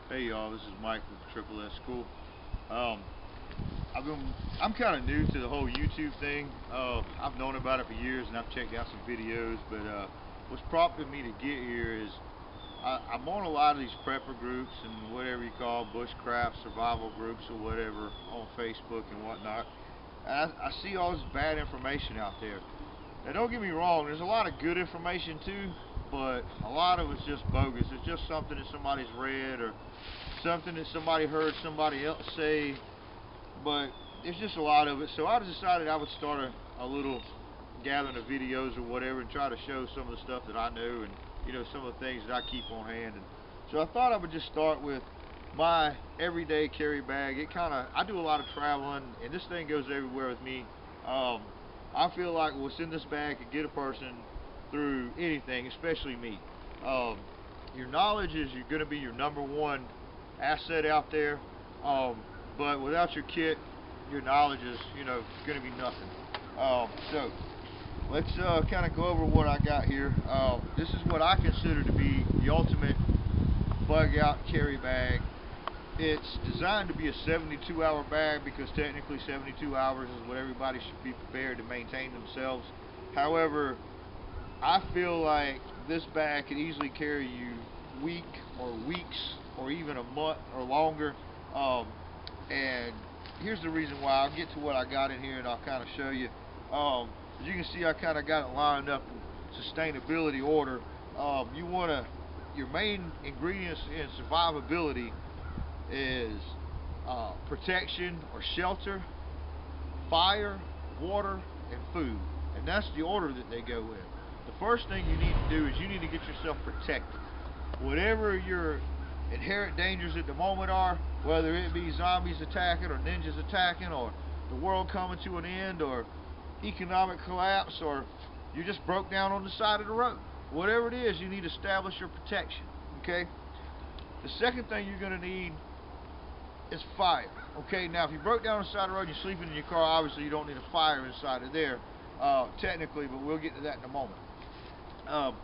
Hey y'all, this is Mike with the Triple S School. Um, I'm kind of new to the whole YouTube thing. I've known about it for years and I've checked out some videos, but what's prompted me to get here is I'm on a lot of these prepper groups and whatever you call bushcraft survival groups or whatever on Facebook and whatnot. And I see all this bad information out there. Now, don't get me wrong, there's a lot of good information too, but a lot of it's just bogus. It's just something that somebody's read or something that somebody heard somebody else say, but there's just a lot of it. So I decided I would start a little gathering of videos or whatever and try to show some of the stuff that I know and some of the things that I keep on hand. And so I thought I would just start with my everyday carry bag. I do a lot of traveling and this thing goes everywhere with me. Um, I feel like what's in this bag could get a person through anything, especially me. Um, your knowledge is you're going to be your number one asset out there. Um, but without your kit, your knowledge is, going to be nothing. So let's kind of go over what I got here. This is what I consider to be the ultimate bug out carry bag. It's designed to be a 72-hour bag because technically 72 hours is what everybody should be prepared to maintain themselves. However, I feel like this bag could easily carry you week or weeks or even a month or longer. Um, and here's the reason why. I'll get to what I got in here and I'll kind of show you. As you can see, I kind of got it lined up in sustainability order. You want to, your main ingredients in survivability is protection or shelter, fire, water, and food. And that's the order that they go in. The first thing you need to do is you need to get yourself protected. Whatever your inherent dangers at the moment are, whether it be zombies attacking or ninjas attacking or the world coming to an end or economic collapse or you just broke down on the side of the road. Whatever it is, you need to establish your protection. Okay? The second thing you're going to need is fire. Okay, now if you broke down on the side of the road and you're sleeping in your car, obviously you don't need a fire inside of there, technically, but we'll get to that in a moment. Um,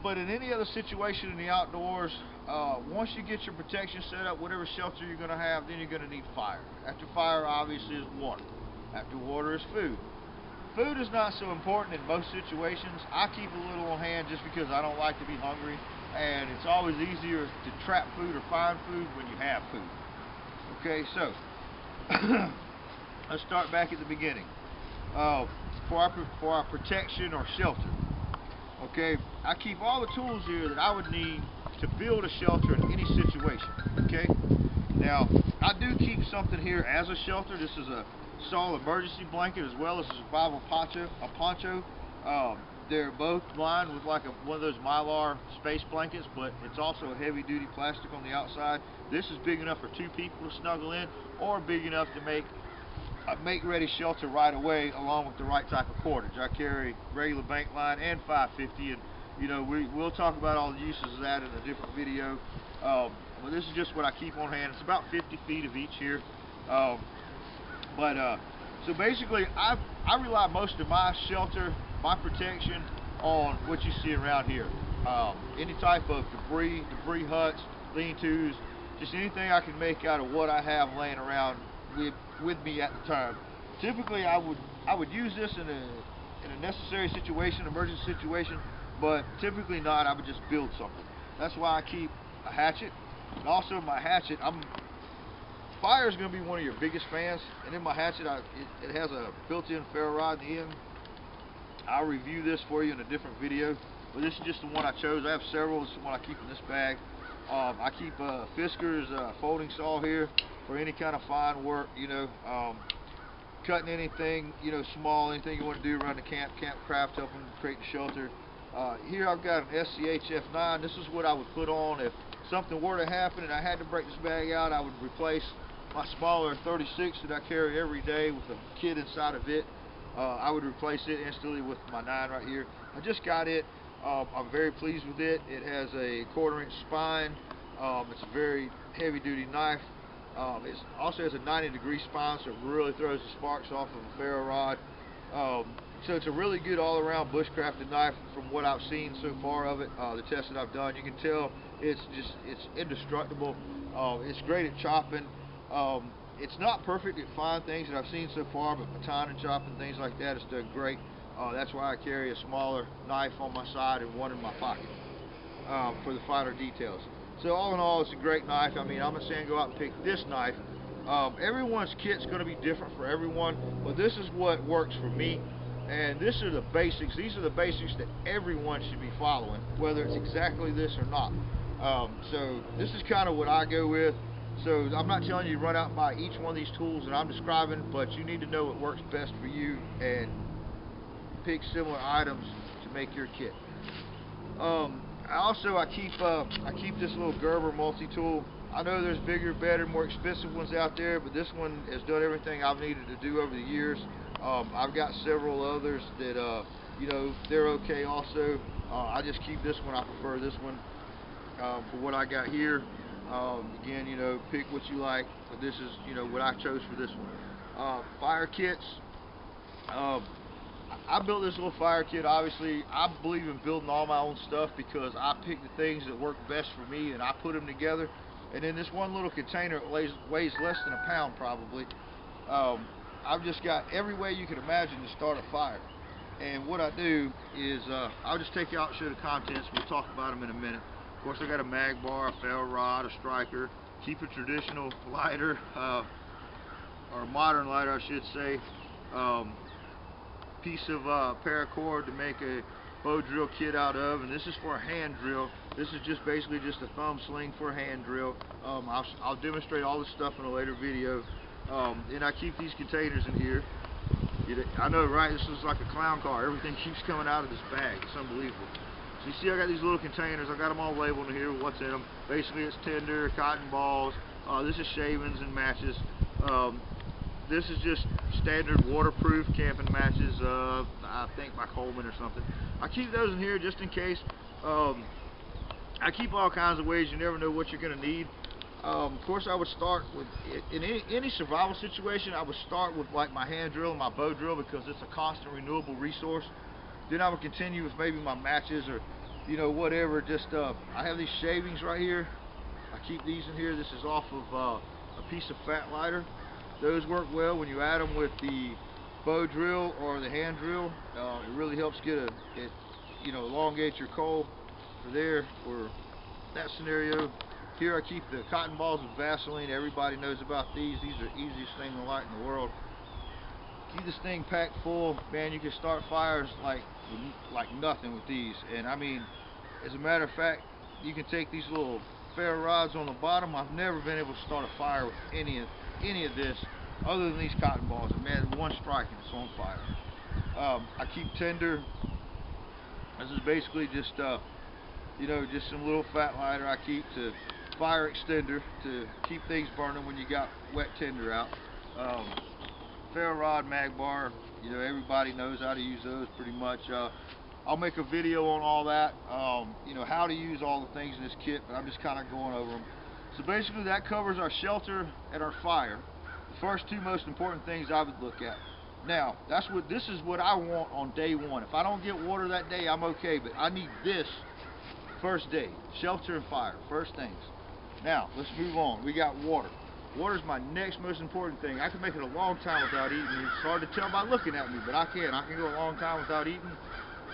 but in any other situation in the outdoors, once you get your protection set up, whatever shelter you're going to have, then you're going to need fire. After fire, obviously, is water. After water is food. Food is not so important in most situations. I keep a little on hand just because I don't like to be hungry, and it's always easier to trap food or find food when you have food. Okay, so let's start back at the beginning. For our protection or shelter. Okay, I keep all the tools here that I would need to build a shelter in any situation. Okay, now I do keep something here as a shelter. This is a solid emergency blanket as well as a survival poncho. They're both lined with like one of those Mylar space blankets, but it's also a heavy-duty plastic on the outside. This is big enough for two people to snuggle in, or big enough to make a make-ready shelter right away, along with the right type of cordage. I carry regular bank line and 550, and we'll talk about all the uses of that in a different video. But this is just what I keep on hand. It's about 50 feet of each here. Um, so basically, I rely most of my shelter, my protection, on what you see around here. Any type of debris huts, lean-tos, just anything I can make out of what I have laying around with me at the time. Typically, I would use this in a necessary situation, emergency situation, but typically not. I would just build something. That's why I keep a hatchet. And also my hatchet, fire is going to be one of your biggest fans, and in my hatchet, it has a built-in ferro rod in the end. I'll review this for you in a different video, but this is just the one I chose. I have several. This is the one I keep in this bag. I keep Fisker's folding saw here for any kind of fine work, cutting anything, small, anything you want to do around the campcraft, helping create the shelter. Here I've got an SCHF9. This is what I would put on if something were to happen and I had to break this bag out. I would replace my smaller 36 that I carry every day with a kit inside of it. I would replace it instantly with my 9 right here. I just got it. I'm very pleased with it. It has a 1/4-inch spine. It's a very heavy-duty knife. It also has a 90-degree spine, so it really throws the sparks off of a ferro rod. So it's a really good all-around bushcrafted knife from what I've seen so far of it. The tests that I've done, you can tell it's indestructible. It's great at chopping. It's not perfect at fine things that I've seen so far, but baton and chopping, things like that, it's done great. That's why I carry a smaller knife on my side and one in my pocket for the finer details. So all in all, it's a great knife. I mean, I'm not saying go out and pick this knife. Everyone's kit's going to be different for everyone, but this is what works for me. And these are the basics. These are the basics that everyone should be following, whether it's exactly this or not. So this is kind of what I go with. So I'm not telling you to run out and buy each one of these tools that I'm describing, but you need to know what works best for you and pick similar items to make your kit. I keep this little Gerber multi-tool. I know there's bigger, better, more expensive ones out there, but this one has done everything I've needed to do over the years. I've got several others that you know, they're okay also. I just keep this one. I prefer this one for what I got here. Again, you know, pick what you like, but this is, you know, what I chose for this one. Fire kits. I built this little fire kit. Obviously, I believe in building all my own stuff because I pick the things that work best for me and I put them together. And in this one little container, it weighs less than a pound probably. I've just got every way you can imagine to start a fire. And what I do is I'll just take you out and show the contents. We'll talk about them in a minute. Of course, I got a mag bar, a ferro rod, a striker. Keep a traditional lighter, or a modern lighter, I should say. Piece of paracord to make a bow drill kit out of, and this is for a hand drill. This is just basically just a thumb sling for a hand drill. I'll demonstrate all this stuff in a later video. And I keep these containers in here. I know, right? This is like a clown car. Everything keeps coming out of this bag. It's unbelievable. So you see, I got these little containers. I got them all labeled in here. What's in them? Basically, it's tinder, cotton balls. This is shavings and matches. This is just standard waterproof camping matches. I think by Coleman or something. I keep those in here just in case. I keep all kinds of ways. You never know what you're going to need. Of course, I would start with, in any survival situation, I would start with like my hand drill and my bow drill because it's a constant renewable resource. Then I would continue with maybe my matches or, you know, whatever. Just I have these shavings right here. I keep these in here. This is off of a piece of fat lighter. Those work well when you add them with the bow drill or the hand drill. It really helps get you know, elongate your coal for there for that scenario. Here I keep the cotton balls with Vaseline. Everybody knows about these. These are the easiest thing to light in the world. Keep this thing packed full. Man, you can start fires like nothing with these. And I mean, as a matter of fact, you can take these little ferro rods on the bottom. I've never been able to start a fire with any of this other than these cotton balls. And man, one strike and it's on fire. I keep tinder. This is basically just you know, just some little fat lighter I keep to fire extender to keep things burning when you got wet tinder out. Ferro rod, mag bar, you know, everybody knows how to use those pretty much. I'll make a video on all that, you know, how to use all the things in this kit, but I'm just kind of going over them. So basically that covers our shelter and our fire. The first two most important things I would look at. Now, this is what I want on day one. If I don't get water that day, I'm okay, but I need this first day. Shelter and fire, first things. Now, let's move on. We got water. Water's my next most important thing. I can make it a long time without eating. It's hard to tell by looking at me, but I can. I can go a long time without eating.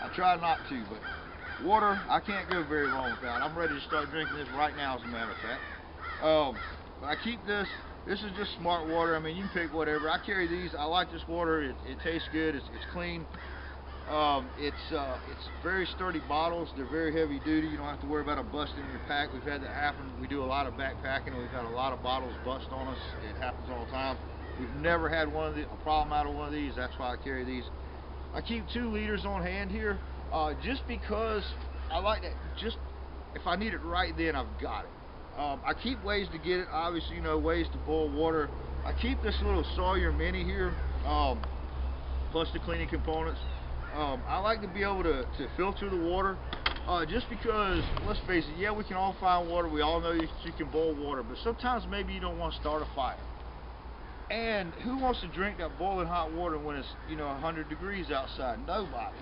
I try not to, but water, I can't go very long without. I'm ready to start drinking this right now, as a matter of fact. But I keep this. This is just smart water. I mean, you can pick whatever. I carry these. I like this water. It tastes good. It's clean. It's very sturdy bottles. They're very heavy duty. You don't have to worry about them busting in your pack. We've had that happen. We do a lot of backpacking and we've had a lot of bottles bust on us. It happens all the time. We've never had a problem out of one of these. That's why I carry these. I keep 2 liters on hand here, just because I like that. Just if I need it right then, I've got it. I keep ways to get it. Obviously, you know, ways to boil water. I keep this little Sawyer Mini here, plus the cleaning components. I like to be able to filter the water, just because, let's face it, yeah, we can all find water. We all know you can boil water, but sometimes maybe you don't want to start a fire. And who wants to drink that boiling hot water when it's 100 degrees outside? Nobody.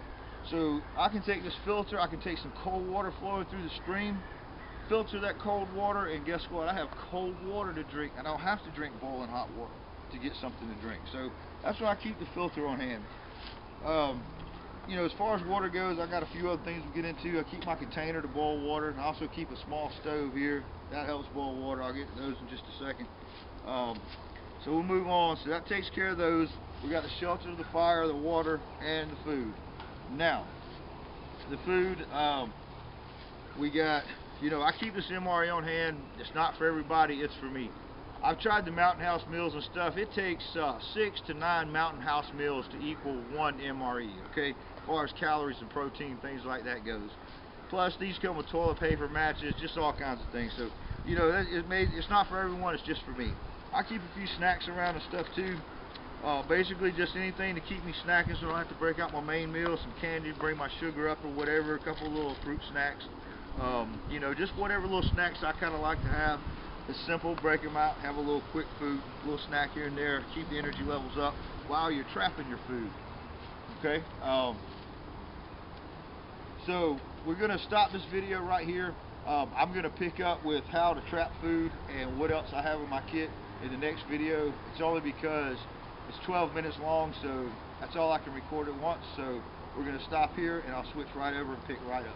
So I can take this filter, I can take some cold water flowing through the stream, filter that cold water, and guess what? I have cold water to drink. I don't have to drink boiling hot water to get something to drink. So that's why I keep the filter on hand. As far as water goes, I got a few other things to get into. I keep my container to boil water, and I also keep a small stove here. That helps boil water. I'll get to those in just a second. So we'll move on. So that takes care of those. We got the shelter, the fire, the water, and the food. Now, the food, we got, I keep this MRE on hand. It's not for everybody, it's for me. I've tried the Mountain House meals and stuff. It takes 6 to 9 Mountain House meals to equal 1 MRE, okay? As far as calories and protein, things like that goes. Plus, these come with toilet paper, matches, just all kinds of things. So, it's not for everyone, it's just for me. I keep a few snacks around and stuff too. Basically just anything to keep me snacking so I don't have to break out my main meal. Some candy, bring my sugar up or whatever, a couple of little fruit snacks. Just whatever little snacks I kind of like to have. It's simple, break them out, have a little quick food, a little snack here and there, keep the energy levels up while you're trapping your food. Okay? So we're going to stop this video right here. I'm going to pick up with how to trap food and what else I have in my kit in the next video. It's only because it's 12 minutes long, so that's all I can record at once. So we're going to stop here and I'll switch right over and pick right up.